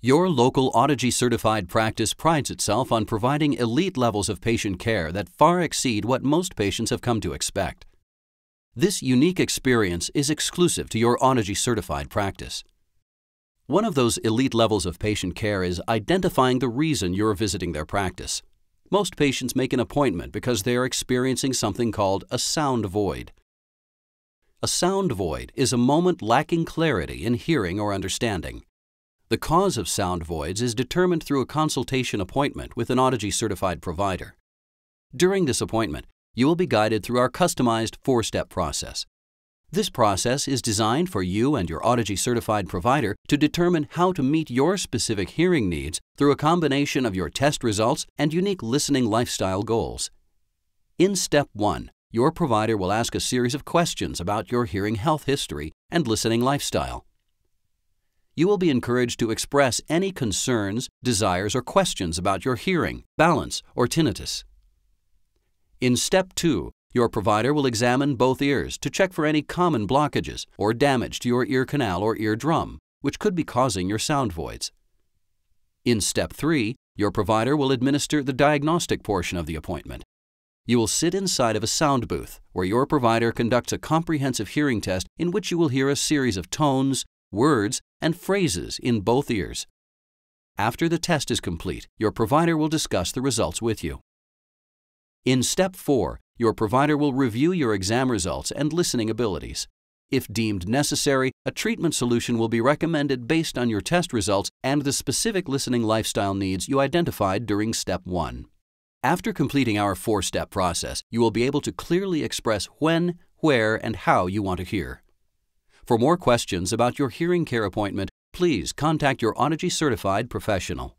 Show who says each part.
Speaker 1: Your local Audigy certified practice prides itself on providing elite levels of patient care that far exceed what most patients have come to expect. This unique experience is exclusive to your Audigy certified practice. One of those elite levels of patient care is identifying the reason you're visiting their practice. Most patients make an appointment because they are experiencing something called a sound void. A sound void is a moment lacking clarity in hearing or understanding. The cause of sound voids is determined through a consultation appointment with an Audigy certified provider. During this appointment, you will be guided through our customized 4-step process. This process is designed for you and your Audigy certified provider to determine how to meet your specific hearing needs through a combination of your test results and unique listening lifestyle goals. In Step 1, your provider will ask a series of questions about your hearing health history and listening lifestyle. You will be encouraged to express any concerns, desires, or questions about your hearing, balance, or tinnitus. In Step 2, your provider will examine both ears to check for any common blockages or damage to your ear canal or eardrum, which could be causing your sound voids. In Step 3, your provider will administer the diagnostic portion of the appointment. You will sit inside of a sound booth where your provider conducts a comprehensive hearing test in which you will hear a series of tones, words, and phrases in both ears. After the test is complete, your provider will discuss the results with you. In Step 4, your provider will review your exam results and listening abilities. If deemed necessary, a treatment solution will be recommended based on your test results and the specific listening lifestyle needs you identified during Step 1. After completing our 4-step process, you will be able to clearly express when, where, and how you want to hear. For more questions about your hearing care appointment, please contact your Audigy certified professional.